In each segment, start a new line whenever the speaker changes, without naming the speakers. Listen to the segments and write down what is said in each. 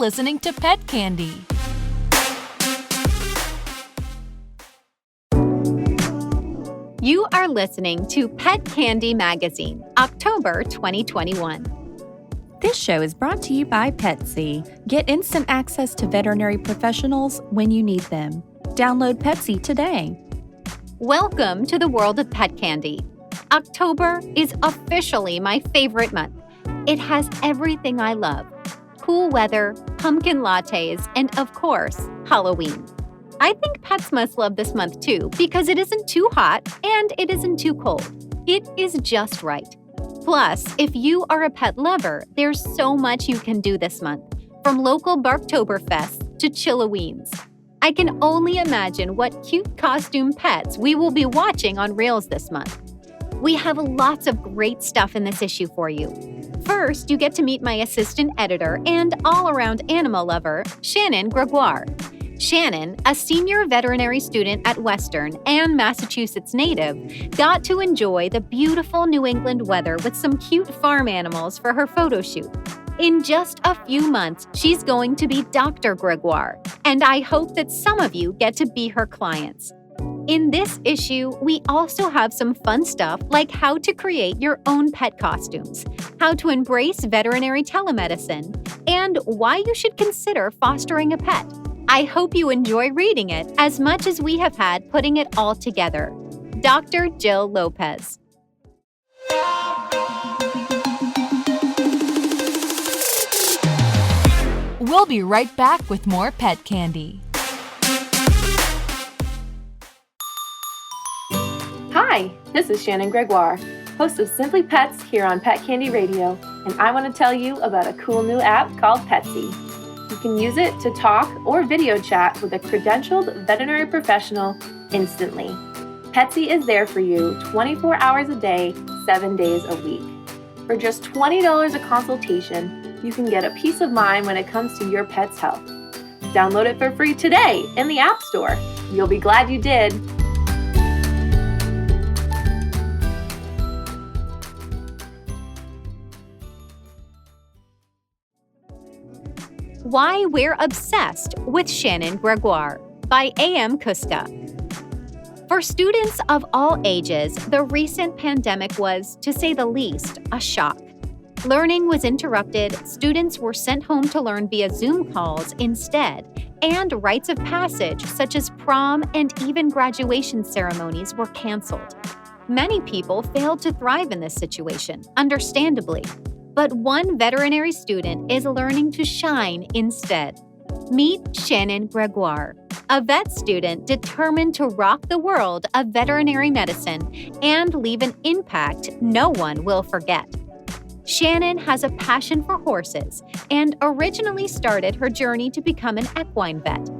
listening to Pet Candy.
You are listening to Pet Candy Magazine, October 2021.
This show is brought to you by Petzey. Get instant access to veterinary professionals when you need them. Download Petzey today.
Welcome to the world of pet candy. October is officially my favorite month. It has everything I love: cool weather, pumpkin lattes, and of course, Halloween. I think pets must love this month too because it isn't too hot and it isn't too cold. It is just right. Plus, if you are a pet lover, there's so much you can do this month, from local Barktoberfests to Chilloweens. I can only imagine what cute costume pets we will be watching on Reels this month. We have lots of great stuff in this issue for you. First, you get to meet my assistant editor and all-around animal lover, Shannon Gregoire. Shannon, a senior veterinary student at Western and Massachusetts native, got to enjoy the beautiful New England weather with some cute farm animals for her photo shoot. In just a few months, she's going to be Dr. Gregoire, and I hope that some of you get to be her clients. In this issue, we also have some fun stuff like how to create your own pet costumes, how to embrace veterinary telemedicine, and why you should consider fostering a pet. I hope you enjoy reading it as much as we have had putting it all together. Dr. Jill Lopez.
We'll be right back with more Pet Candy.
Hi, this is Shannon Gregoire, host of Simply Pets here on Pet Candy Radio, and I want to tell you about a cool new app called Petsey. You can use it to talk or video chat with a credentialed veterinary professional instantly. Petsey is there for you 24 hours a day, 7 days a week. For just $20 a consultation, you can get a peace of mind when it comes to your pet's health. Download it for free today in the App Store. You'll be glad you did.
Why We're Obsessed with Shannon Gregoire by A.M. Kuska. For students of all ages, the recent pandemic was, to say the least, a shock. Learning was interrupted, students were sent home to learn via Zoom calls instead, and rites of passage such as prom and even graduation ceremonies were canceled. Many people failed to thrive in this situation, understandably. But one veterinary student is learning to shine instead. Meet Shannon Gregoire, a vet student determined to rock the world of veterinary medicine and leave an impact no one will forget. Shannon has a passion for horses and originally started her journey to become an equine vet.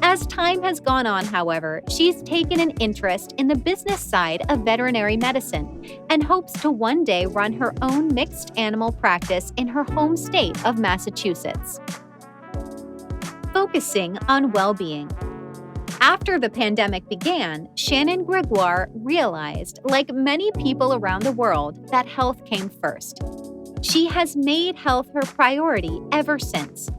As time has gone on, however, she's taken an interest in the business side of veterinary medicine and hopes to one day run her own mixed animal practice in her home state of Massachusetts. Focusing on well-being. After the pandemic began, Shannon Gregoire realized, like many people around the world, that health came first. She has made health her priority ever since.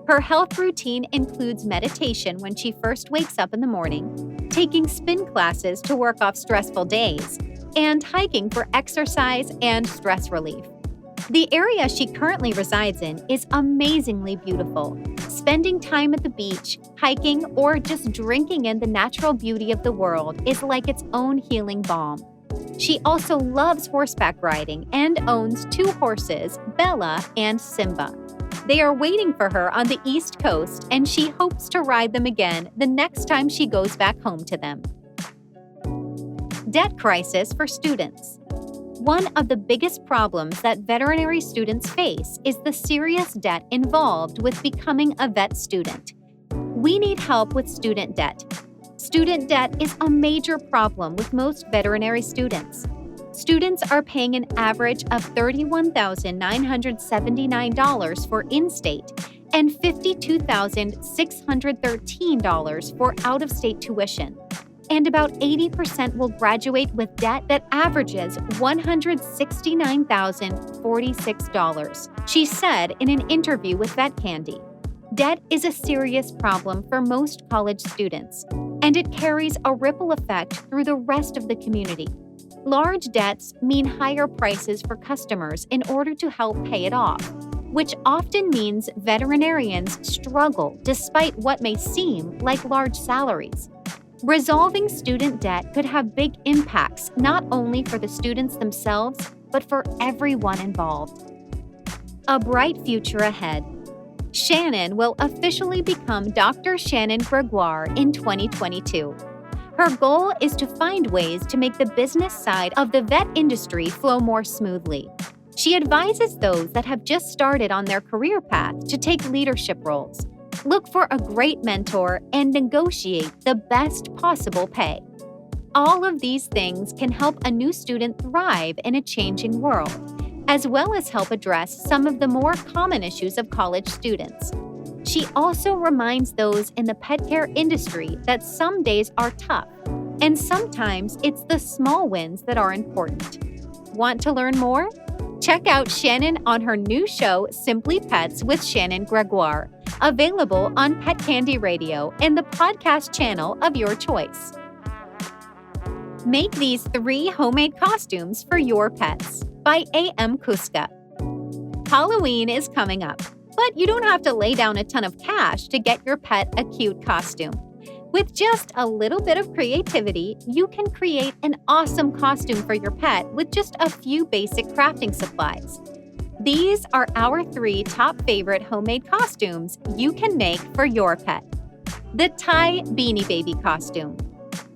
Her health routine includes meditation when she first wakes up in the morning, taking spin classes to work off stressful days, and hiking for exercise and stress relief. The area she currently resides in is amazingly beautiful. Spending time at the beach, hiking, or just drinking in the natural beauty of the world is like its own healing balm. She also loves horseback riding and owns 2 horses, Bella and Simba. They are waiting for her on the East Coast, and she hopes to ride them again the next time she goes back home to them. Debt crisis for students. One of the biggest problems that veterinary students face is the serious debt involved with becoming a vet student. We need help with student debt. Student debt is a major problem with most veterinary students. Students are paying an average of $31,979 for in-state and $52,613 for out-of-state tuition. And about 80% will graduate with debt that averages $169,046, she said in an interview with Vet Candy. Debt is a serious problem for most college students, and it carries a ripple effect through the rest of the community. Large debts mean higher prices for customers in order to help pay it off, which often means veterinarians struggle despite what may seem like large salaries. Resolving student debt could have big impacts not only for the students themselves, but for everyone involved. A bright future ahead. Shannon will officially become Dr. Shannon Gregoire in 2022. Her goal is to find ways to make the business side of the vet industry flow more smoothly. She advises those that have just started on their career path to take leadership roles, look for a great mentor, and negotiate the best possible pay. All of these things can help a new student thrive in a changing world, as well as help address some of the more common issues of college students. She also reminds those in the pet care industry that some days are tough, and sometimes it's the small wins that are important. Want to learn more? Check out Shannon on her new show, Simply Pets with Shannon Gregoire, available on Pet Candy Radio and the podcast channel of your choice. Make these 3 homemade costumes for your pets by A.M. Kuska. Halloween is coming up, but you don't have to lay down a ton of cash to get your pet a cute costume. With just a little bit of creativity, you can create an awesome costume for your pet with just a few basic crafting supplies. These are our 3 top favorite homemade costumes you can make for your pet. The Tie Beanie Baby costume.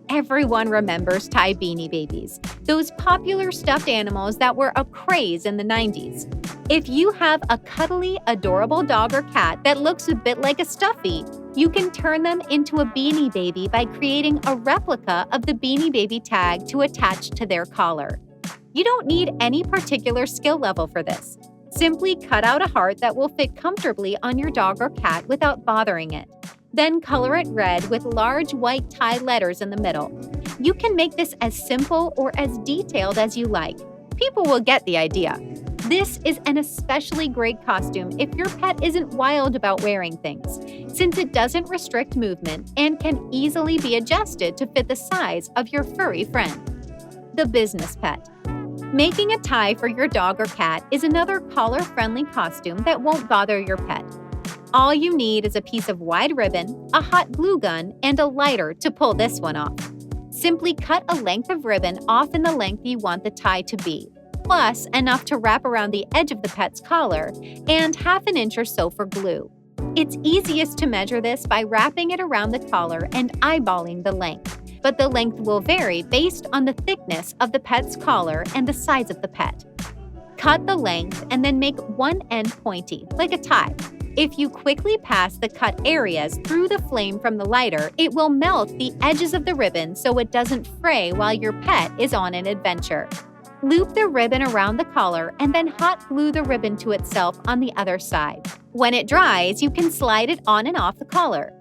Everyone remembers Tie Beanie Babies, those popular stuffed animals that were a craze in the 90s. If you have a cuddly, adorable dog or cat that looks a bit like a stuffy, you can turn them into a Beanie Baby by creating a replica of the Beanie Baby tag to attach to their collar. You don't need any particular skill level for this. Simply cut out a heart that will fit comfortably on your dog or cat without bothering it. Then color it red with large white tie letters in the middle. You can make this as simple or as detailed as you like. People will get the idea. This is an especially great costume if your pet isn't wild about wearing things, since it doesn't restrict movement and can easily be adjusted to fit the size of your furry friend. The business pet. Making a tie for your dog or cat is another collar-friendly costume that won't bother your pet. All you need is a piece of wide ribbon, a hot glue gun, and a lighter to pull this one off. Simply cut a length of ribbon off in the length you want the tie to be, plus enough to wrap around the edge of the pet's collar, and 1/2 inch or so for glue. It's easiest to measure this by wrapping it around the collar and eyeballing the length, but the length will vary based on the thickness of the pet's collar and the size of the pet. Cut the length and then make one end pointy, like a tie. If you quickly pass the cut areas through the flame from the lighter, it will melt the edges of the ribbon so it doesn't fray while your pet is on an adventure. Loop the ribbon around the collar and then hot glue the ribbon to itself on the other side. When it dries, you can slide it on and off the collar.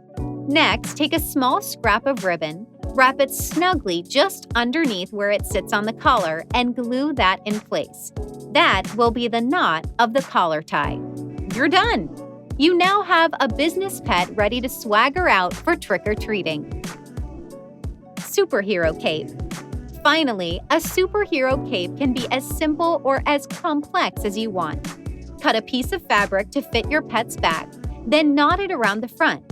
Next, take a small scrap of ribbon, wrap it snugly just underneath where it sits on the collar, and glue that in place. That will be the knot of the collar tie. You're done! You now have a business pet ready to swagger out for trick-or-treating. Superhero cape. Finally, a superhero cape can be as simple or as complex as you want. Cut a piece of fabric to fit your pet's back, then knot it around the front.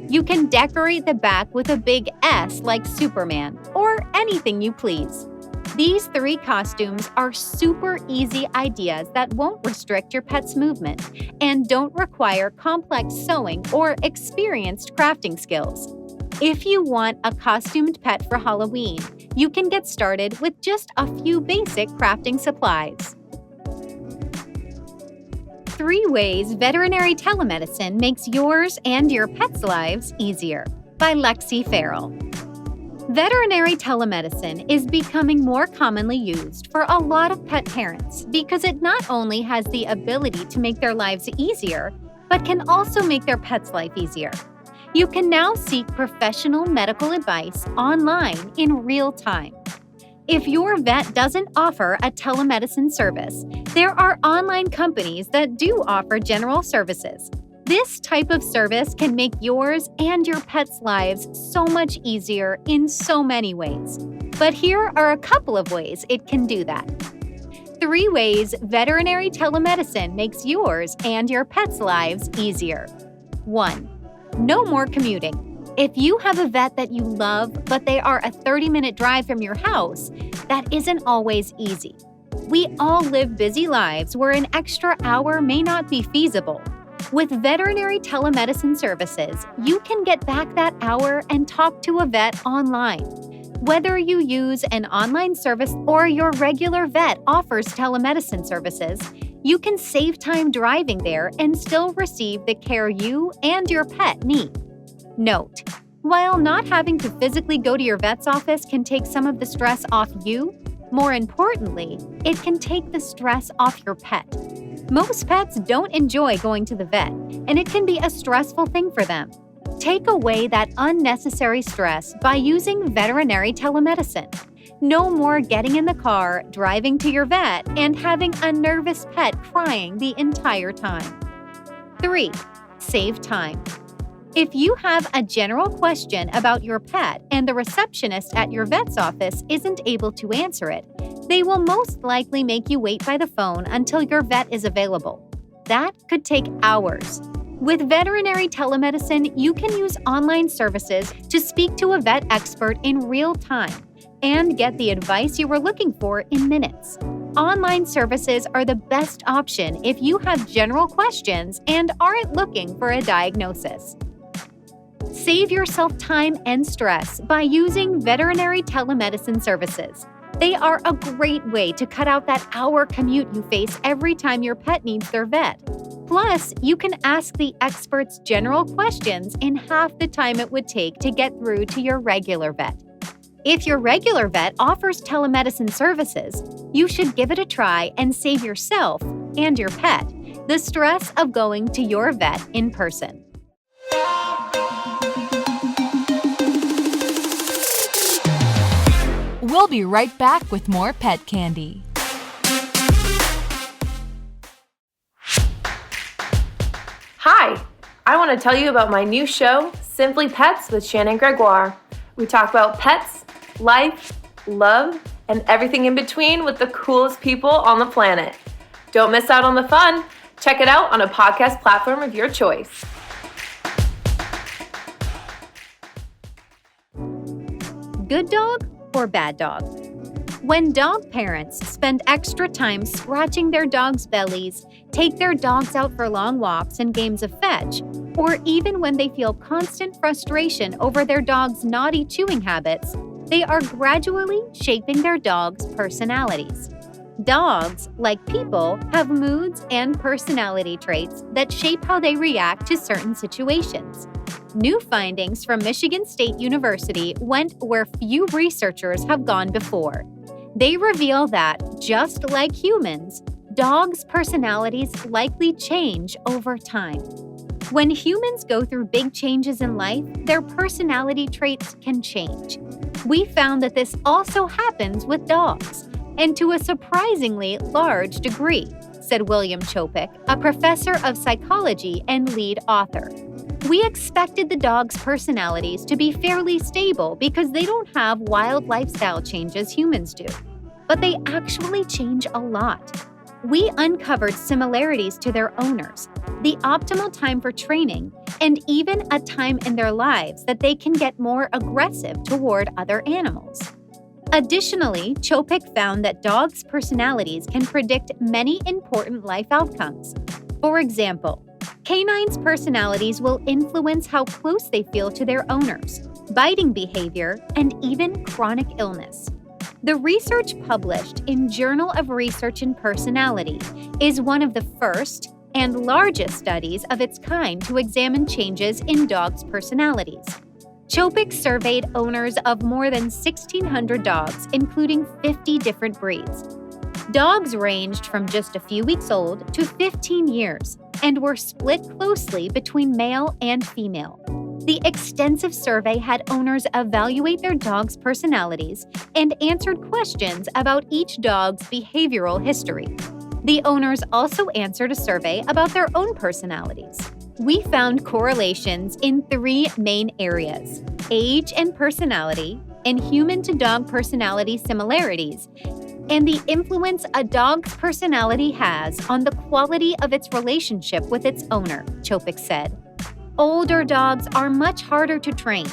You can decorate the back with a big S like Superman, or anything you please. These 3 costumes are super easy ideas that won't restrict your pet's movement and don't require complex sewing or experienced crafting skills. If you want a costumed pet for Halloween, you can get started with just a few basic crafting supplies. 3 ways veterinary telemedicine makes yours and your pet's lives easier by Lexi Farrell. Veterinary telemedicine is becoming more commonly used for a lot of pet parents because it not only has the ability to make their lives easier, but can also make their pet's life easier. You can now seek professional medical advice online in real time. If your vet doesn't offer a telemedicine service, there are online companies that do offer general services. This type of service can make yours and your pet's lives so much easier in so many ways. But here are a couple of ways it can do that. 3 ways veterinary telemedicine makes yours and your pet's lives easier. 1. No more commuting. If you have a vet that you love, but they are a 30-minute drive from your house, that isn't always easy. We all live busy lives where an extra hour may not be feasible. With veterinary telemedicine services, you can get back that hour and talk to a vet online. Whether you use an online service or your regular vet offers telemedicine services, you can save time driving there and still receive the care you and your pet need. Note: while not having to physically go to your vet's office can take some of the stress off you, more importantly, it can take the stress off your pet. Most pets don't enjoy going to the vet, and it can be a stressful thing for them. Take away that unnecessary stress by using veterinary telemedicine. No more getting in the car, driving to your vet, and having a nervous pet crying the entire time. 3. Save time. If you have a general question about your pet and the receptionist at your vet's office isn't able to answer it, they will most likely make you wait by the phone until your vet is available. That could take hours. With veterinary telemedicine, you can use online services to speak to a vet expert in real time and get the advice you were looking for in minutes. Online services are the best option if you have general questions and aren't looking for a diagnosis. Save yourself time and stress by using veterinary telemedicine services. They are a great way to cut out that hour commute you face every time your pet needs their vet. Plus, you can ask the experts general questions in half the time it would take to get through to your regular vet. If your regular vet offers telemedicine services, you should give it a try and save yourself and your pet the stress of going to your vet in person.
We'll be right back with more pet candy.
Hi! I want to tell you about my new show, Simply Pets with Shannon Gregoire. We talk about pets, life, love, and everything in between with the coolest people on the planet. Don't miss out on the fun. Check it out on a podcast platform of your choice.
Good dog or bad dog? When dog parents spend extra time scratching their dogs' bellies, take their dogs out for long walks and games of fetch, or even when they feel constant frustration over their dog's naughty chewing habits, they are gradually shaping their dogs' personalities. Dogs, like people, have moods and personality traits that shape how they react to certain situations. New findings from Michigan State University went where few researchers have gone before. They reveal that, just like humans, dogs' personalities likely change over time. When humans go through big changes in life, their personality traits can change. We found that this also happens with dogs, and to a surprisingly large degree, said William Chopik, a professor of psychology and lead author. We expected the dogs' personalities to be fairly stable because they don't have wild lifestyle changes humans do. But they actually change a lot. We uncovered similarities to their owners, the optimal time for training, and even a time in their lives that they can get more aggressive toward other animals. Additionally, Chopik found that dogs' personalities can predict many important life outcomes. For example, canines' personalities will influence how close they feel to their owners, biting behavior, and even chronic illness. The research published in Journal of Research in Personality is one of the first and largest studies of its kind to examine changes in dogs' personalities. Chopik surveyed owners of more than 1,600 dogs, including 50 different breeds. Dogs ranged from just a few weeks old to 15 years and were split closely between male and female. The extensive survey had owners evaluate their dogs' personalities and answered questions about each dog's behavioral history. The owners also answered a survey about their own personalities. We found correlations in 3 main areas: age and personality, and human-to-dog personality similarities, and the influence a dog's personality has on the quality of its relationship with its owner, Chopik said. Older dogs are much harder to train.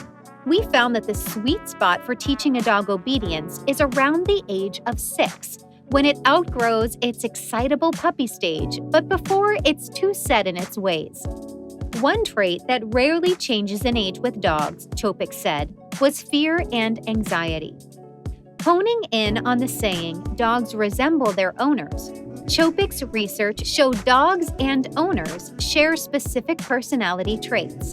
We found that the sweet spot for teaching a dog obedience is around the age of 6, when it outgrows its excitable puppy stage, but before it's too set in its ways. One trait that rarely changes in age with dogs, Chopik said, was fear and anxiety. Honing in on the saying, dogs resemble their owners, Chopik's research showed dogs and owners share specific personality traits.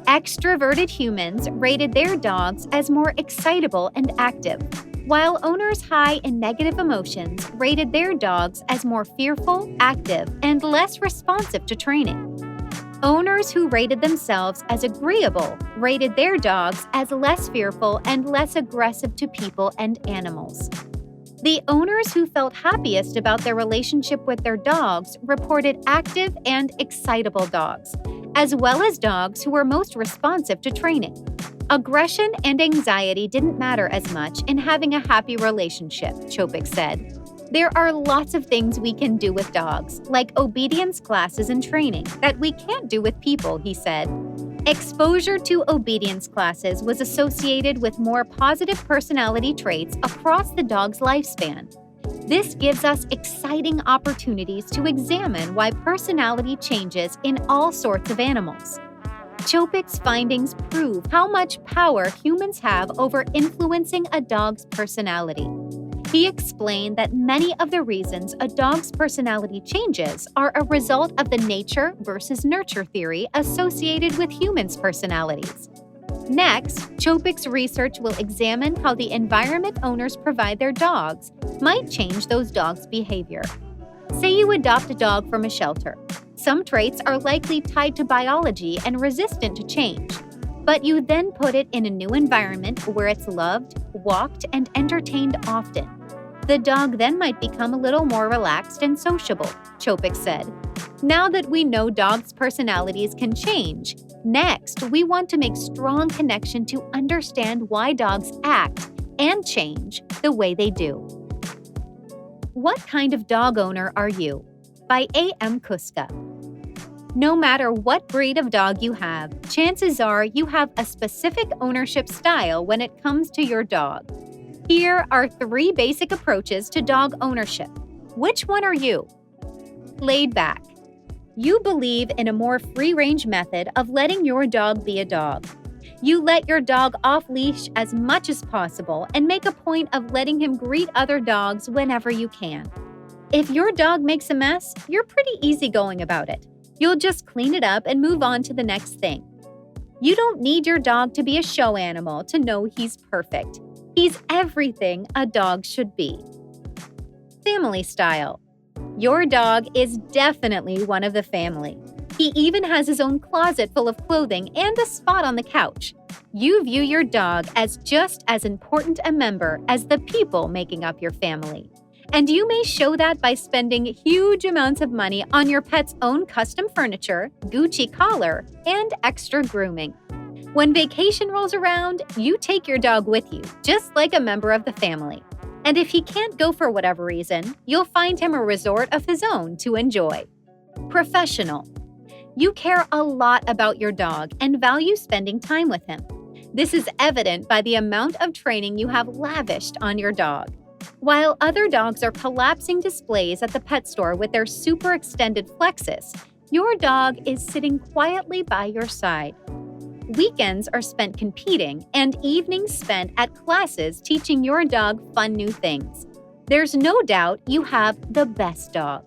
Extroverted humans rated their dogs as more excitable and active, while owners high in negative emotions rated their dogs as more fearful, active, and less responsive to training. Owners who rated themselves as agreeable rated their dogs as less fearful and less aggressive to people and animals. The owners who felt happiest about their relationship with their dogs reported active and excitable dogs, as well as dogs who were most responsive to training. Aggression and anxiety didn't matter as much in having a happy relationship, Chopik said. There are lots of things we can do with dogs, like obedience classes and training, that we can't do with people, he said. Exposure to obedience classes was associated with more positive personality traits across the dog's lifespan. This gives us exciting opportunities to examine why personality changes in all sorts of animals. Chopik's findings prove how much power humans have over influencing a dog's personality. He explained that many of the reasons a dog's personality changes are a result of the nature versus nurture theory associated with humans' personalities. Next, Chopik's research will examine how the environment owners provide their dogs might change those dogs' behavior. Say you adopt a dog from a shelter. Some traits are likely tied to biology and resistant to change. But you then put it in a new environment where it's loved, walked, and entertained often. The dog then might become a little more relaxed and sociable, Chopik said. Now that we know dogs' personalities can change, next we want to make strong connection to understand why dogs act and change the way they do. What kind of dog owner are you? By A.M. Kuska. No matter what breed of dog you have, chances are you have a specific ownership style when it comes to your dog. Here are 3 basic approaches to dog ownership. Which one are you? Laid back. You believe in a more free-range method of letting your dog be a dog. You let your dog off-leash as much as possible and make a point of letting him greet other dogs whenever you can. If your dog makes a mess, you're pretty easygoing about it. You'll just clean it up and move on to the next thing. You don't need your dog to be a show animal to know he's perfect. He's everything a dog should be. Family style. Your dog is definitely one of the family. He even has his own closet full of clothing and a spot on the couch. You view your dog as just as important a member as the people making up your family. And you may show that by spending huge amounts of money on your pet's own custom furniture, Gucci collar, and extra grooming. When vacation rolls around, you take your dog with you, just like a member of the family. And if he can't go for whatever reason, you'll find him a resort of his own to enjoy. Professional. You care a lot about your dog and value spending time with him. This is evident by the amount of training you have lavished on your dog. While other dogs are collapsing displays at the pet store with their super extended flexes, your dog is sitting quietly by your side. Weekends are spent competing and evenings spent at classes teaching your dog fun new things. There's no doubt you have the best dog.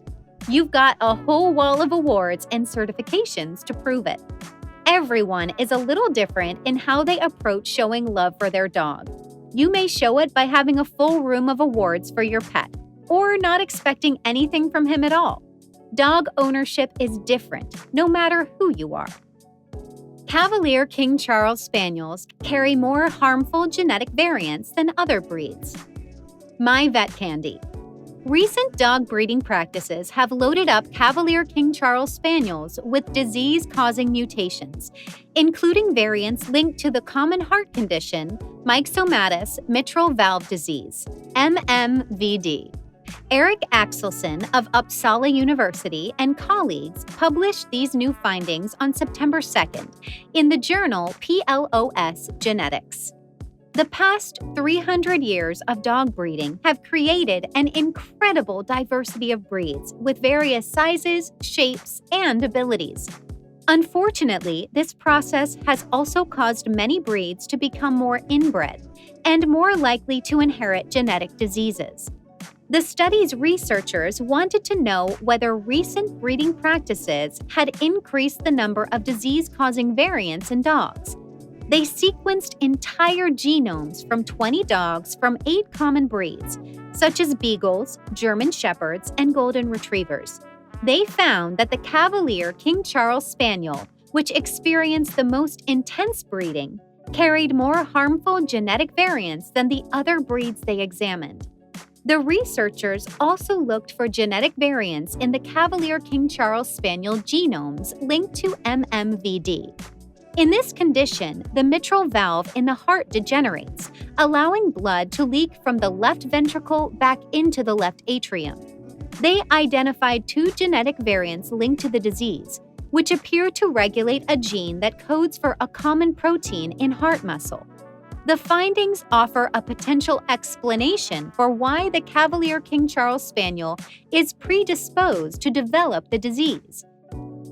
You've got a whole wall of awards and certifications to prove it. Everyone is a little different in how they approach showing love for their dog. You may show it by having a full room of awards for your pet, or not expecting anything from him at all. Dog ownership is different, no matter who you are. Cavalier King Charles Spaniels carry more harmful genetic variants than other breeds. My Vet Candy. Recent dog breeding practices have loaded up Cavalier King Charles Spaniels with disease-causing mutations, including variants linked to the common heart condition myxomatous mitral valve disease, MMVD. Eric Axelson of Uppsala University and colleagues published these new findings on September 2nd in the journal PLOS Genetics. The past 300 years of dog breeding have created an incredible diversity of breeds with various sizes, shapes, and abilities. Unfortunately, this process has also caused many breeds to become more inbred and more likely to inherit genetic diseases. The study's researchers wanted to know whether recent breeding practices had increased the number of disease-causing variants in dogs. They sequenced entire genomes from 20 dogs from 8 common breeds, such as beagles, German shepherds, and golden retrievers. They found that the Cavalier King Charles Spaniel, which experienced the most intense breeding, carried more harmful genetic variants than the other breeds they examined. The researchers also looked for genetic variants in the Cavalier King Charles Spaniel genomes linked to MMVD. In this condition, the mitral valve in the heart degenerates, allowing blood to leak from the left ventricle back into the left atrium. They identified 2 genetic variants linked to the disease, which appear to regulate a gene that codes for a common protein in heart muscle. The findings offer a potential explanation for why the Cavalier King Charles Spaniel is predisposed to develop the disease.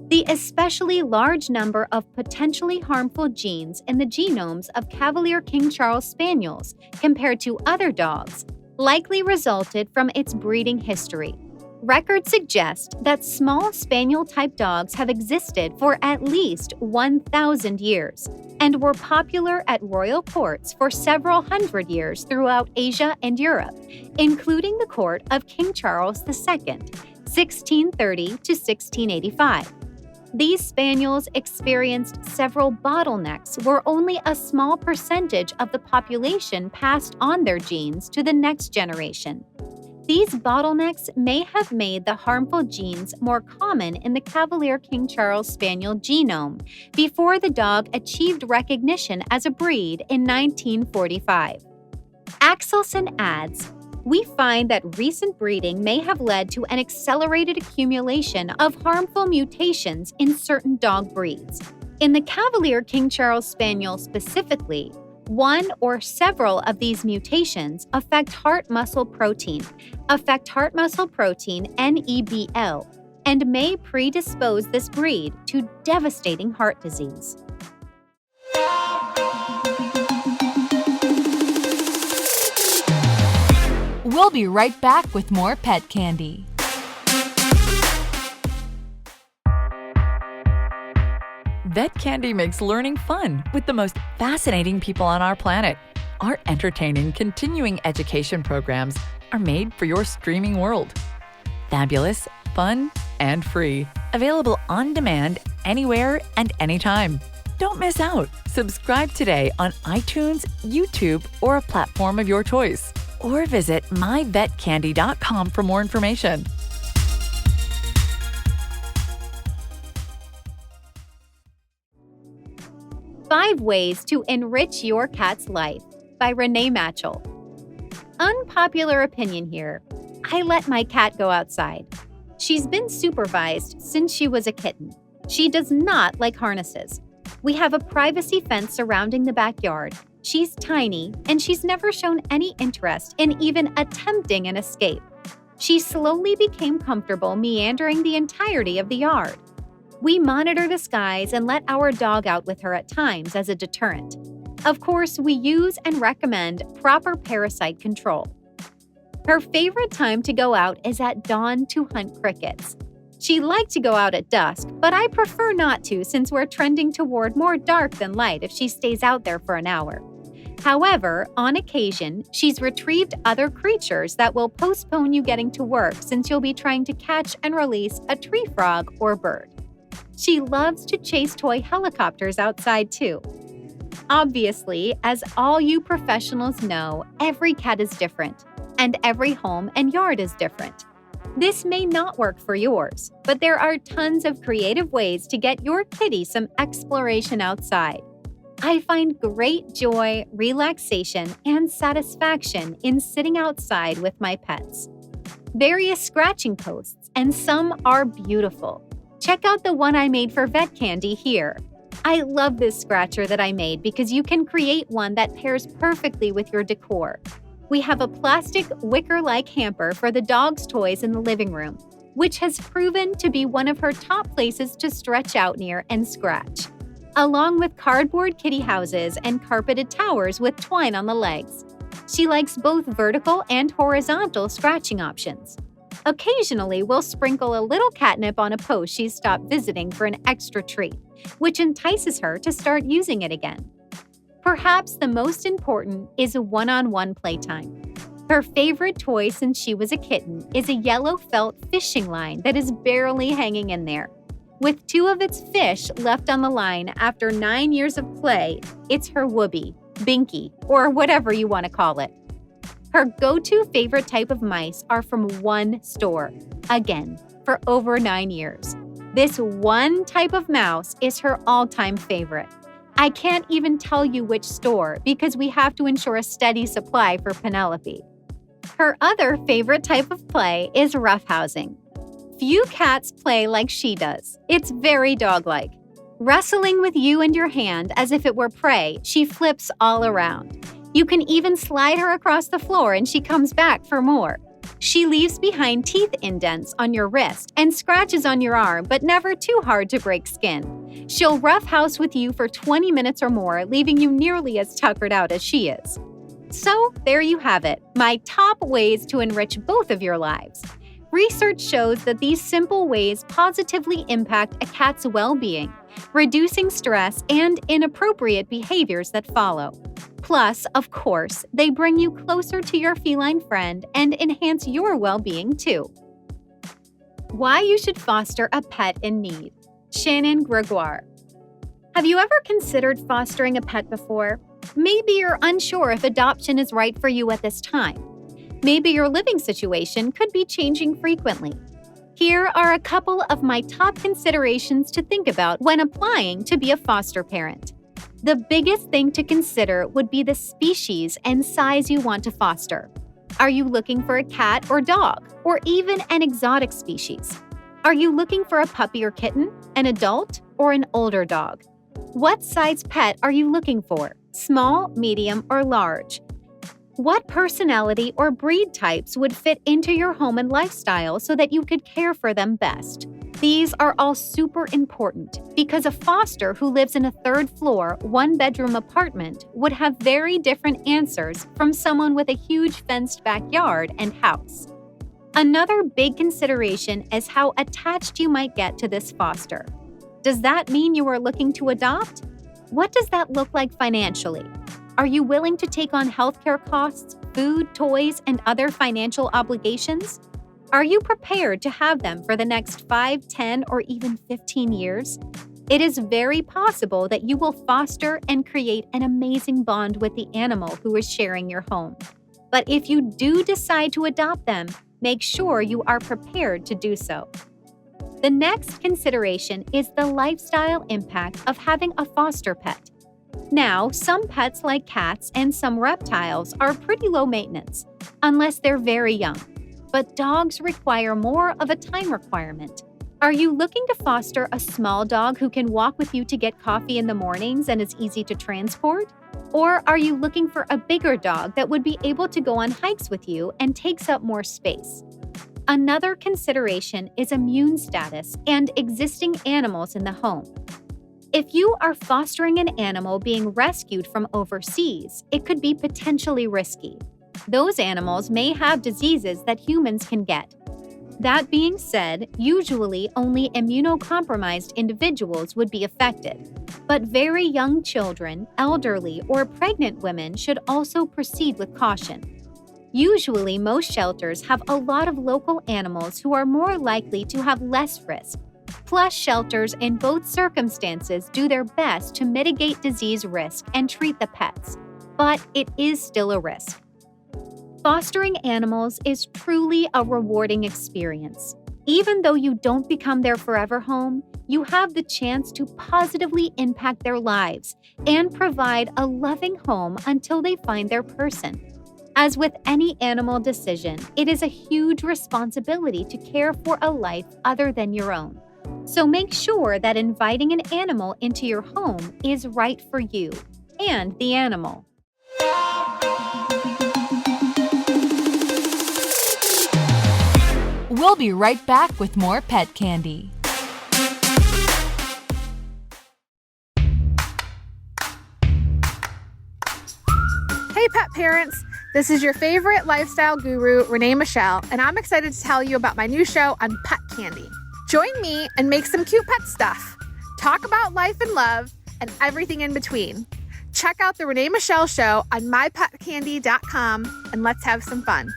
The especially large number of potentially harmful genes in the genomes of Cavalier King Charles Spaniels compared to other dogs likely resulted from its breeding history. Records suggest that small spaniel-type dogs have existed for at least 1,000 years and were popular at royal courts for several hundred years throughout Asia and Europe, including the court of King Charles II, 1630 to 1685. These spaniels experienced several bottlenecks where only a small percentage of the population passed on their genes to the next generation. These bottlenecks may have made the harmful genes more common in the Cavalier King Charles Spaniel genome before the dog achieved recognition as a breed in 1945. Axelson adds, "We find that recent breeding may have led to an accelerated accumulation of harmful mutations in certain dog breeds. In the Cavalier King Charles Spaniel specifically, one or several of these mutations affect heart muscle protein NEBL, and may predispose this breed to devastating heart disease."
We'll be right back with more pet candy.
Vet Candy makes learning fun with the most fascinating people on our planet. Our entertaining continuing education programs are made for your streaming world. Fabulous, fun, and free. Available on demand anywhere and anytime. Don't miss out. Subscribe today on iTunes, YouTube, or a platform of your choice. Or visit myvetcandy.com for more information.
Five Ways to Enrich Your Cat's Life by Renee Matchell. Unpopular opinion here. I let my cat go outside. She's been supervised since she was a kitten. She does not like harnesses. We have a privacy fence surrounding the backyard. She's tiny, and she's never shown any interest in even attempting an escape. She slowly became comfortable meandering the entirety of the yard. We monitor the skies and let our dog out with her at times as a deterrent. Of course, we use and recommend proper parasite control. Her favorite time to go out is at dawn to hunt crickets. She'd like to go out at dusk, but I prefer not to since we're trending toward more dark than light if she stays out there for an hour. However, on occasion, she's retrieved other creatures that will postpone you getting to work since you'll be trying to catch and release a tree frog or bird. She loves to chase toy helicopters outside too. Obviously, as all you professionals know, every cat is different. and every home and yard is different. This may not work for yours, but there are tons of creative ways to get your kitty some exploration outside. I find great joy, relaxation, and satisfaction in sitting outside with my pets. Various scratching posts, and some are beautiful. Check out the one I made for Vet Candy here. I love this scratcher that I made because you can create one that pairs perfectly with your decor. We have a plastic wicker-like hamper for the dog's toys in the living room, which has proven to be one of her top places to stretch out near and scratch, along with cardboard kitty houses and carpeted towers with twine on the legs. She likes both vertical and horizontal scratching options. Occasionally, we'll sprinkle a little catnip on a post she's stopped visiting for an extra treat, which entices her to start using it again. Perhaps the most important is a one-on-one playtime. Her favorite toy since she was a kitten is a yellow felt fishing line that is barely hanging in there. With 2 of its fish left on the line after 9 years of play, it's her whoopee, binky, or whatever you want to call it. Her go-to favorite type of mice are from one store, again, for over 9 years. This one type of mouse is her all-time favorite. I can't even tell you which store because we have to ensure a steady supply for Penelope. Her other favorite type of play is roughhousing. Few cats play like she does. It's very dog-like. Wrestling with you and your hand as if it were prey, she flips all around. You can even slide her across the floor and she comes back for more. She leaves behind teeth indents on your wrist and scratches on your arm, but never too hard to break skin. She'll roughhouse with you for 20 minutes or more, leaving you nearly as tuckered out as she is. So, there you have it, my top ways to enrich both of your lives. Research shows that these simple ways positively impact a cat's well-being, reducing stress and inappropriate behaviors that follow. Plus, of course, they bring you closer to your feline friend and enhance your well-being too. Why you should foster a pet in need. Shannon Gregoire. Have you ever considered fostering a pet before? Maybe you're unsure if adoption is right for you at this time. Maybe your living situation could be changing frequently. Here are a couple of my top considerations to think about when applying to be a foster parent. The biggest thing to consider would be the species and size you want to foster. Are you looking for a cat or dog, or even an exotic species? Are you looking for a puppy or kitten, an adult, or an older dog? What size pet are you looking for? Small, medium, or large? What personality or breed types would fit into your home and lifestyle so that you could care for them best? These are all super important because a foster who lives in a 3rd floor, 1-bedroom apartment would have very different answers from someone with a huge fenced backyard and house. Another big consideration is how attached you might get to this foster. Does that mean you are looking to adopt? What does that look like financially? Are you willing to take on healthcare costs, food, toys, and other financial obligations? Are you prepared to have them for the next 5, 10, or even 15 years? It is very possible that you will foster and create an amazing bond with the animal who is sharing your home. But if you do decide to adopt them, make sure you are prepared to do so. The next consideration is the lifestyle impact of having a foster pet. Now, some pets like cats and some reptiles are pretty low maintenance, unless they're very young. But dogs require more of a time requirement. Are you looking to foster a small dog who can walk with you to get coffee in the mornings and is easy to transport? Or are you looking for a bigger dog that would be able to go on hikes with you and takes up more space? Another consideration is immune status and existing animals in the home. If you are fostering an animal being rescued from overseas, it could be potentially risky. Those animals may have diseases that humans can get. That being said, usually only immunocompromised individuals would be affected. But very young children, elderly, or pregnant women should also proceed with caution. Usually, most shelters have a lot of local animals who are more likely to have less risk. Plus, shelters in both circumstances do their best to mitigate disease risk and treat the pets. But it is still a risk. Fostering animals is truly a rewarding experience. Even though you don't become their forever home, you have the chance to positively impact their lives and provide a loving home until they find their person. As with any animal decision, it is a huge responsibility to care for a life other than your own. So make sure that inviting an animal into your home is right for you and the animal.
We'll be right back with more pet candy.
Hey pet parents, this is your favorite lifestyle guru, Renee Michelle, and I'm excited to tell you about my new show on Pet Candy. Join me and make some cute pet stuff. Talk about life and love and everything in between. Check out the Renee Michelle Show on mypetcandy.com and let's have some fun.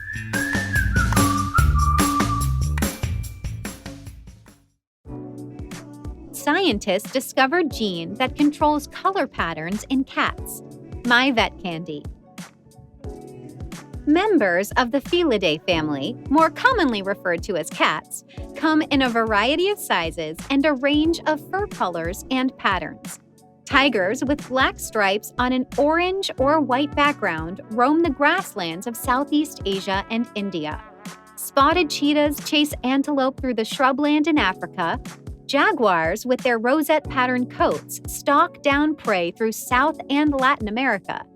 Scientists discovered gene that controls color patterns in cats. My Vet Candy. Members of the Felidae family, more commonly referred to as cats, come in a variety of sizes and a range of fur colors and patterns. Tigers with black stripes on an orange or white background roam the grasslands of Southeast Asia and India. Spotted cheetahs chase antelope through the shrubland in Africa. Jaguars with their rosette-patterned coats stalk down prey through South and Latin America.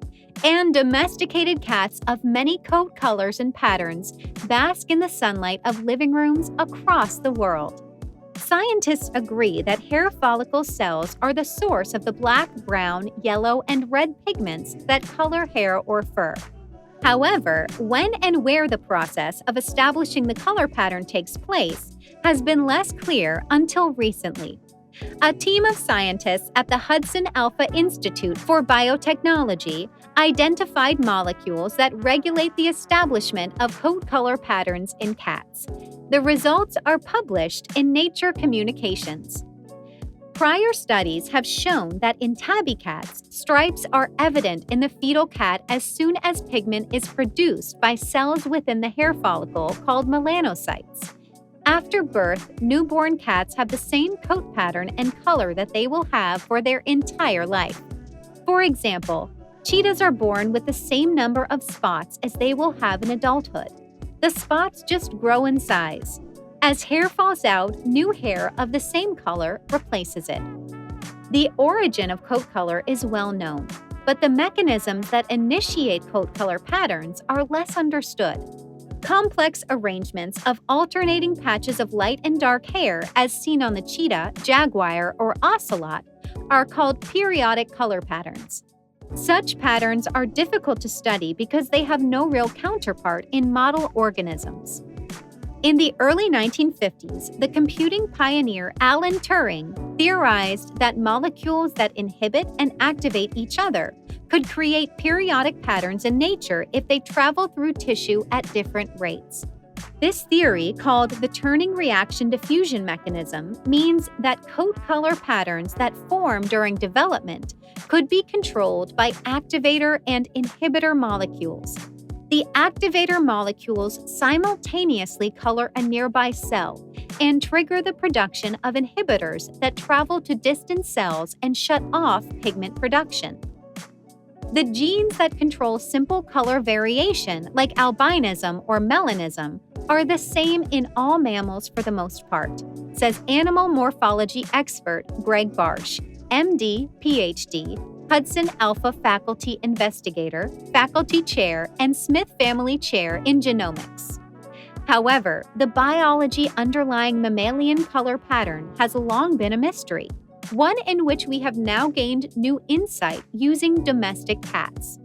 And domesticated cats of many coat colors and patterns bask in the sunlight of living rooms across the world. Scientists agree that hair follicle cells are the source of the black, brown, yellow, and red pigments that color hair or fur. However, when and where the process of establishing the color pattern takes place has been less clear until recently. A team of scientists at the Hudson Alpha Institute for Biotechnology identified molecules that regulate the establishment of coat color patterns in cats. The results are published in Nature Communications. Prior studies have shown that in tabby cats, stripes are evident in the fetal cat as soon as pigment is produced by cells within the hair follicle called melanocytes. After birth, newborn cats have the same coat pattern and color that they will have for their entire life. For example, cheetahs are born with the same number of spots as they will have in adulthood. The spots just grow in size. As hair falls out, new hair of the same color replaces it. The origin of coat color is well known, but the mechanisms that initiate coat color patterns are less understood. Complex arrangements of alternating patches of light and dark hair, as seen on the cheetah, jaguar, or ocelot, are called periodic color patterns. Such patterns are difficult to study because they have no real counterpart in model organisms. In the early 1950s, the computing pioneer Alan Turing theorized that molecules that inhibit and activate each other could create periodic patterns in nature if they travel through tissue at different rates. This theory, called the turning reaction diffusion mechanism, means that coat color patterns that form during development could be controlled by activator and inhibitor molecules. The activator molecules simultaneously color a nearby cell and trigger the production of inhibitors that travel to distant cells and shut off pigment production. The genes that control simple color variation, like albinism or melanism, are the same in all mammals for the most part, says animal morphology expert Greg Barsh, MD, PhD, Hudson Alpha Faculty Investigator, Faculty Chair, and Smith Family Chair in Genomics. However, the biology underlying mammalian color pattern has long been a mystery, one in which we have now gained new insight using domestic cats.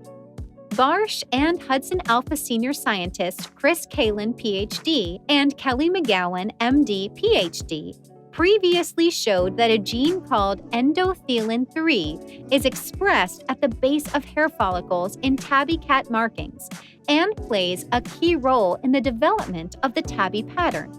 Barsh and Hudson Alpha senior scientist Chris Kalin, PhD, and Kelly McGowan, MD, PhD, previously showed that a gene called endothelin-3 is expressed at the base of hair follicles in tabby cat markings and plays a key role in the development of the tabby pattern.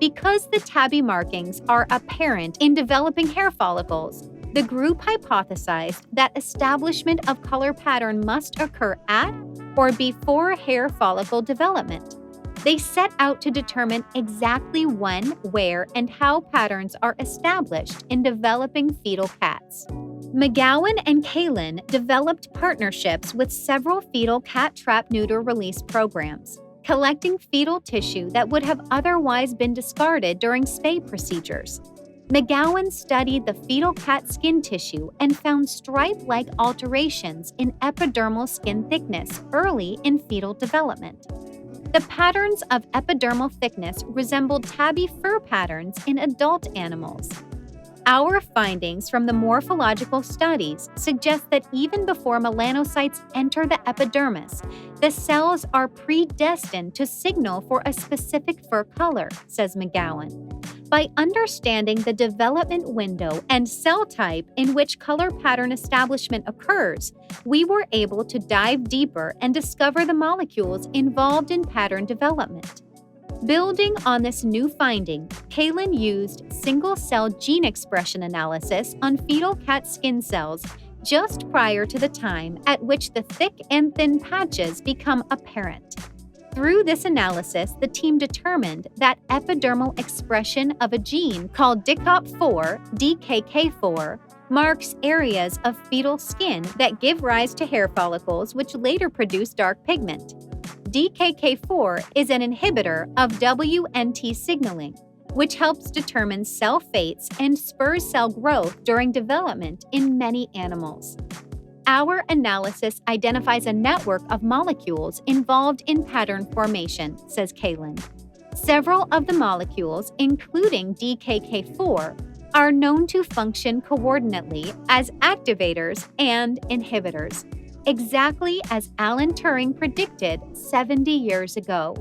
Because the tabby markings are apparent in developing hair follicles, the group hypothesized that establishment of color pattern must occur at or before hair follicle development. They set out to determine exactly when, where, and how patterns are established in developing fetal cats. McGowan and Kalin developed partnerships with several fetal cat trap neuter release programs, collecting fetal tissue that would have otherwise been discarded during spay procedures. McGowan studied the fetal cat skin tissue and found stripe-like alterations in epidermal skin thickness early in fetal development. The patterns of epidermal thickness resembled tabby fur patterns in adult animals. Our findings from the morphological studies suggest that even before melanocytes enter the epidermis, the cells are predestined to signal for a specific fur color, says McGowan. By understanding the development window and cell type in which color pattern establishment occurs, we were able to dive deeper and discover the molecules involved in pattern development. Building on this new finding, Kalin used single-cell gene expression analysis on fetal cat skin cells just prior to the time at which the thick and thin patches become apparent. Through this analysis, the team determined that epidermal expression of a gene called DKOP4, DKK4, marks areas of fetal skin that give rise to hair follicles which later produce dark pigment. DKK4 is an inhibitor of WNT signaling, which helps determine cell fates and spurs cell growth during development in many animals. Our analysis identifies a network of molecules involved in pattern formation, says Kalin. Several of the molecules, including DKK4, are known to function coordinately as activators and inhibitors, exactly as Alan Turing predicted 70 years ago.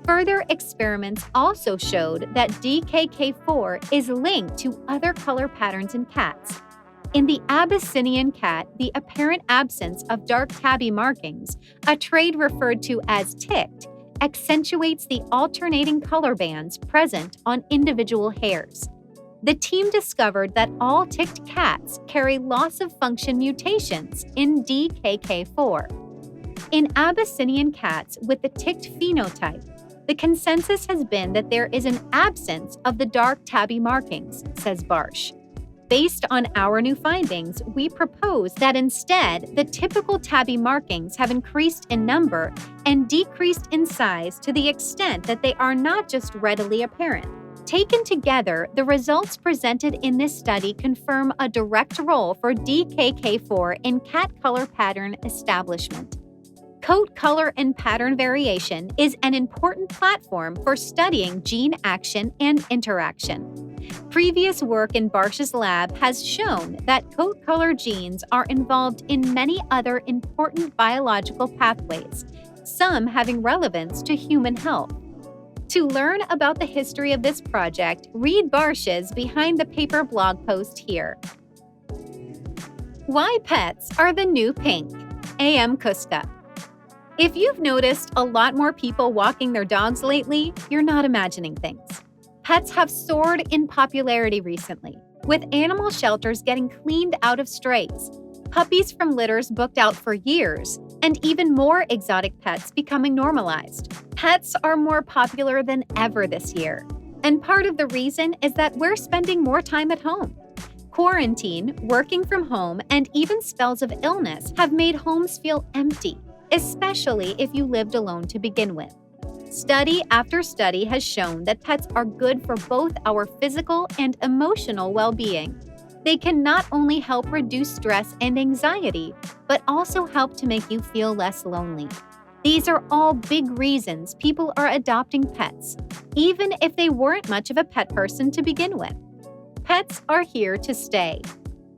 Further experiments also showed that DKK4 is linked to other color patterns in cats. In the Abyssinian cat, the apparent absence of dark tabby markings, a trait referred to as ticked, accentuates the alternating color bands present on individual hairs. The team discovered that all ticked cats carry loss-of-function mutations in DKK4. In Abyssinian cats with the ticked phenotype, the consensus has been that there is an absence of the dark tabby markings, says Barsh. Based on our new findings, we propose that instead, the typical tabby markings have increased in number and decreased in size to the extent that they are not just readily apparent. Taken together, the results presented in this study confirm a direct role for DKK4 in cat color pattern establishment. Coat color and pattern variation is an important platform for studying gene action and interaction. Previous work in Barsh's lab has shown that coat color genes are involved in many other important biological pathways, some having relevance to human health. To learn about the history of this project, read Barsh's Behind the Paper blog post here. Why Pets Are the New Pink, A.M. Kuska. If you've noticed a lot more people walking their dogs lately, you're not imagining things. Pets have soared in popularity recently, with animal shelters getting cleaned out of strays, puppies from litters booked out for years, and even more exotic pets becoming normalized. Pets are more popular than ever this year, and part of the reason is that we're spending more time at home. Quarantine, working from home, and even spells of illness have made homes feel empty, especially if you lived alone to begin with. Study after study has shown that pets are good for both our physical and emotional well-being. They can not only help reduce stress and anxiety, but also help to make you feel less lonely. These are all big reasons people are adopting pets, even if they weren't much of a pet person to begin with. Pets are here to stay.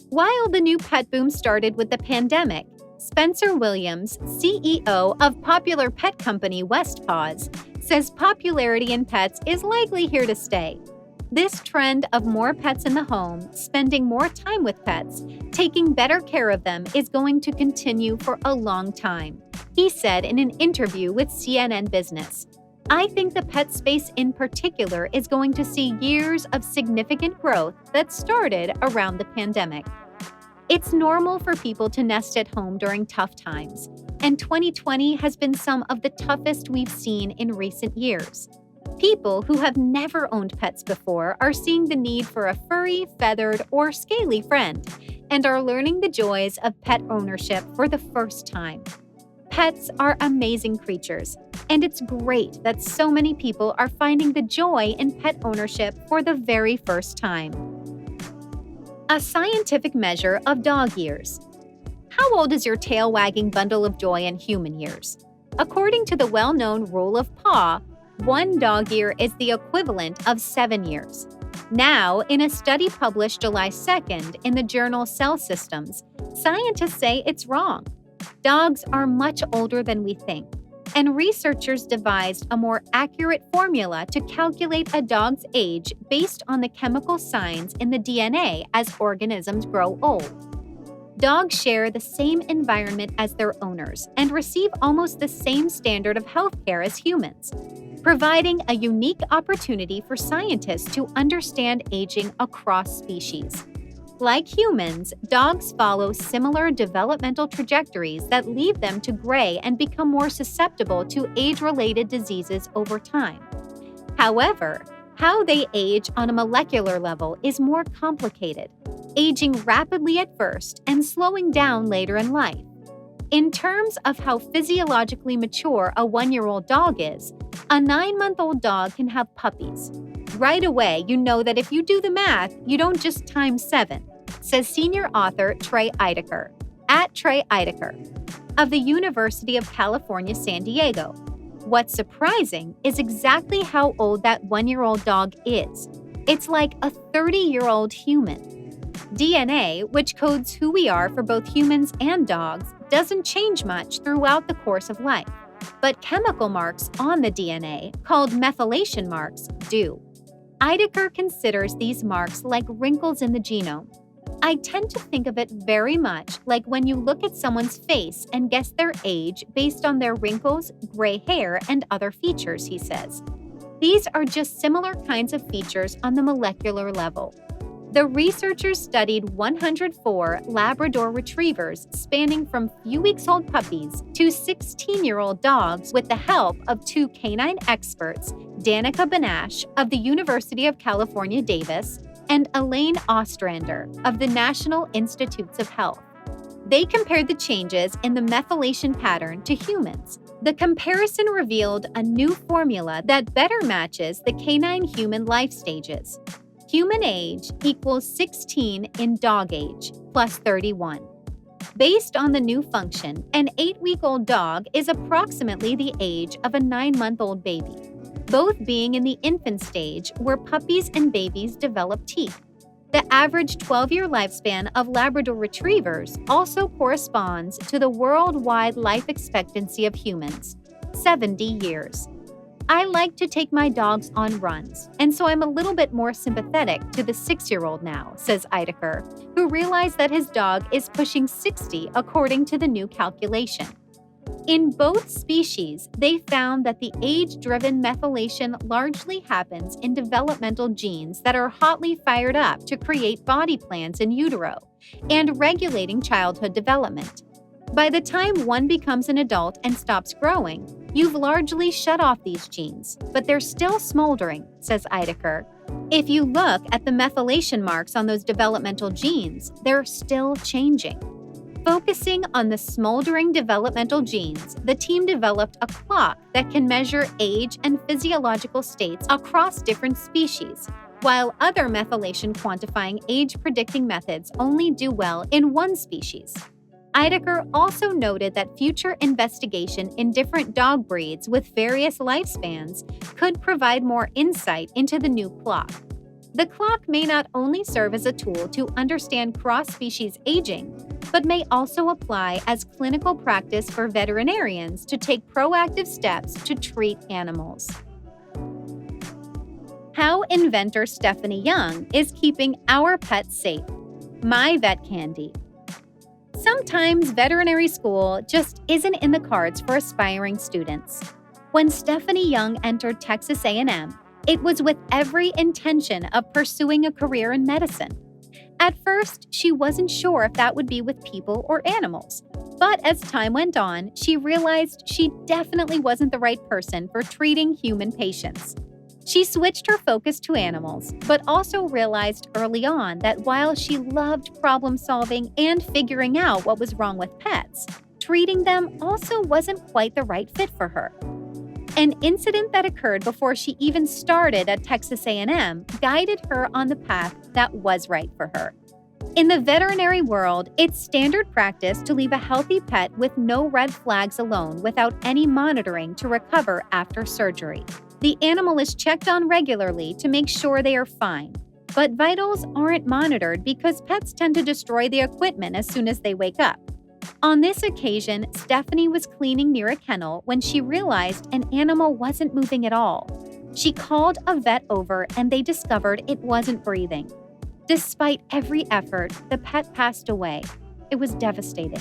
While the new pet boom started with the pandemic, Spencer Williams, CEO of popular pet company Paws, says popularity in pets is likely here to stay. This trend of more pets in the home, spending more time with pets, taking better care of them is going to continue for a long time, he said in an interview with CNN Business. I think the pet space in particular is going to see years of significant growth that started around the pandemic. It's normal for people to nest at home during tough times, and 2020 has been some of the toughest we've seen in recent years. People who have never owned pets before are seeing the need for a furry, feathered, or scaly friend, and are learning the joys of pet ownership for the first time. Pets are amazing creatures, and it's great that so many people are finding the joy in pet ownership for the very first time. A scientific measure of dog years. How old is your tail-wagging bundle of joy in human years? According to the well-known rule of Paws, 1 dog year is the equivalent of 7 years. Now, in a study published July 2nd in the journal Cell Systems, scientists say it's wrong. Dogs are much older than we think, and researchers devised a more accurate formula to calculate a dog's age based on the chemical signs in the DNA as organisms grow old. Dogs share the same environment as their owners and receive almost the same standard of healthcare as humans, providing a unique opportunity for scientists to understand aging across species. Like humans, dogs follow similar developmental trajectories that lead them to gray and become more susceptible to age-related diseases over time. However, how they age on a molecular level is more complicated, aging rapidly at first and slowing down later in life. In terms of how physiologically mature a 1-year-old dog is, a 9-month-old dog can have puppies. Right away, you know that if you do the math, you don't just times 7, says senior author Trey Ideker, at Trey Ideker, of the University of California, San Diego. What's surprising is exactly how old that 1-year-old dog is. It's like a 30-year-old human. DNA, which codes who we are for both humans and dogs, doesn't change much throughout the course of life. But chemical marks on the DNA, called methylation marks, do. Ideker considers these marks like wrinkles in the genome. I tend to think of it very much like when you look at someone's face and guess their age based on their wrinkles, gray hair, and other features, he says. These are just similar kinds of features on the molecular level. The researchers studied 104 Labrador retrievers spanning from few-weeks-old puppies to 16-year-old dogs with the help of 2 canine experts, Danica Banash of the University of California, Davis, and Elaine Ostrander of the National Institutes of Health. They compared the changes in the methylation pattern to humans. The comparison revealed a new formula that better matches the canine-human life stages. Human age equals 16 in dog age, plus 31. Based on the new function, an 8-week-old dog is approximately the age of a 9-month-old baby, both being in the infant stage where puppies and babies develop teeth. The average 12-year lifespan of Labrador retrievers also corresponds to the worldwide life expectancy of humans, 70 years. I like to take my dogs on runs, and so I'm a little bit more sympathetic to the 6-year-old now, says Ideker, who realized that his dog is pushing 60 according to the new calculation. In both species, they found that the age-driven methylation largely happens in developmental genes that are hotly fired up to create body plans in utero and regulating childhood development. By the time one becomes an adult and stops growing, you've largely shut off these genes, but they're still smoldering, says Ideker. If you look at the methylation marks on those developmental genes, they're still changing. Focusing on the smoldering developmental genes, the team developed a clock that can measure age and physiological states across different species, while other methylation quantifying age-predicting methods only do well in one species. Ideker also noted that future investigation in different dog breeds with various lifespans could provide more insight into the new clock. The clock may not only serve as a tool to understand cross-species aging, but may also apply as clinical practice for veterinarians to take proactive steps to treat animals. How inventor Stephanie Young is keeping our pets safe. My Vet Candy. Sometimes veterinary school just isn't in the cards for aspiring students. When Stephanie Young entered Texas A&M, it was with every intention of pursuing a career in medicine. At first, she wasn't sure if that would be with people or animals. But as time went on, she realized she definitely wasn't the right person for treating human patients. She switched her focus to animals, but also realized early on that while she loved problem solving and figuring out what was wrong with pets, treating them also wasn't quite the right fit for her. An incident that occurred before she even started at Texas A&M guided her on the path that was right for her. In the veterinary world, it's standard practice to leave a healthy pet with no red flags alone without any monitoring to recover after surgery. The animal is checked on regularly to make sure they are fine. But vitals aren't monitored because pets tend to destroy the equipment as soon as they wake up. On this occasion, Stephanie was cleaning near a kennel when she realized an animal wasn't moving at all. She called a vet over and they discovered it wasn't breathing. Despite every effort, the pet passed away. It was devastating.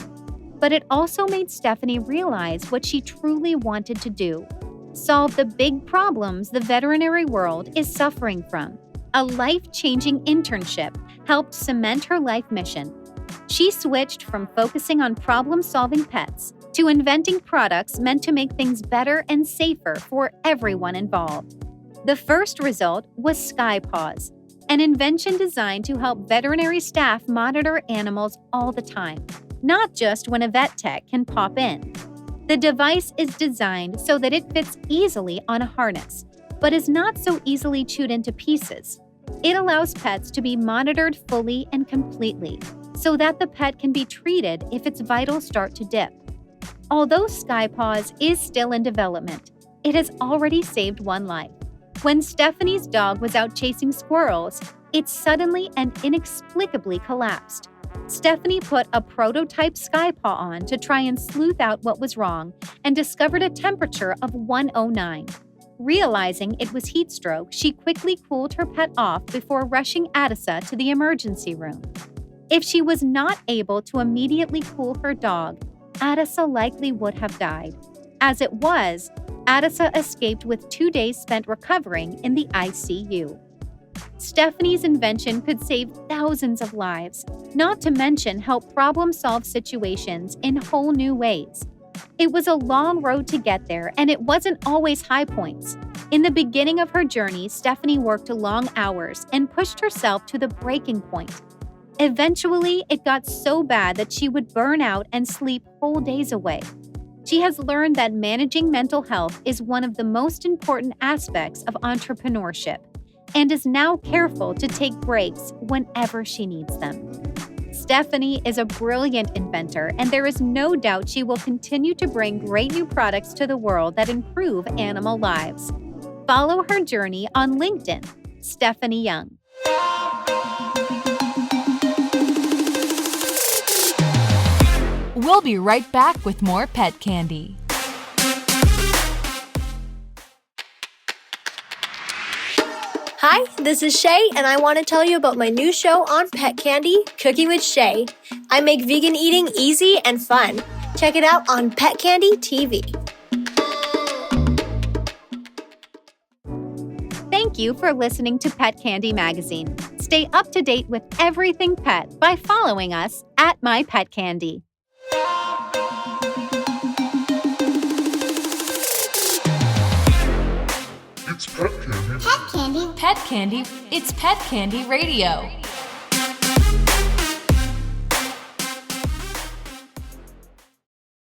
But it also made Stephanie realize what she truly wanted to do: solve the big problems the veterinary world is suffering from. A life-changing internship helped cement her life mission. She switched from focusing on problem-solving pets to inventing products meant to make things better and safer for everyone involved. The first result was Paws, an invention designed to help veterinary staff monitor animals all the time, not just when a vet tech can pop in. The device is designed so that it fits easily on a harness, but is not so easily chewed into pieces. It allows pets to be monitored fully and completely, so that the pet can be treated if its vitals start to dip. Although Paws is still in development, it has already saved one life. When Stephanie's dog was out chasing squirrels, it suddenly and inexplicably collapsed. Stephanie put a prototype Paw on to try and sleuth out what was wrong and discovered a temperature of 109. Realizing it was heat stroke, she quickly cooled her pet off before rushing Addisa to the emergency room. If she was not able to immediately cool her dog, Addisa likely would have died. As it was, Addisa escaped with 2 days spent recovering in the ICU. Stephanie's invention could save thousands of lives, not to mention help problem-solve situations in whole new ways. It was a long road to get there, and it wasn't always high points. In the beginning of her journey, Stephanie worked long hours and pushed herself to the breaking point. Eventually, it got so bad that she would burn out and sleep whole days away. She has learned that managing mental health is one of the most important aspects of entrepreneurship and is now careful to take breaks whenever she needs them. Stephanie is a brilliant inventor, and there is no doubt she will continue to bring great new products to the world that improve animal lives. Follow her journey on LinkedIn, Stephanie Young.
We'll be right back with more pet candy.
Hi, this is Shae, and I want to tell you about my new show on Pet Candy, Cooking with Shae. I make vegan eating easy and fun. Check it out on Pet Candy TV.
Thank you for listening to Pet Candy Magazine. Stay up to date with everything pet by following us at My Pet Candy.
It's Pet Candy.
Pet Candy. It's Pet Candy Radio.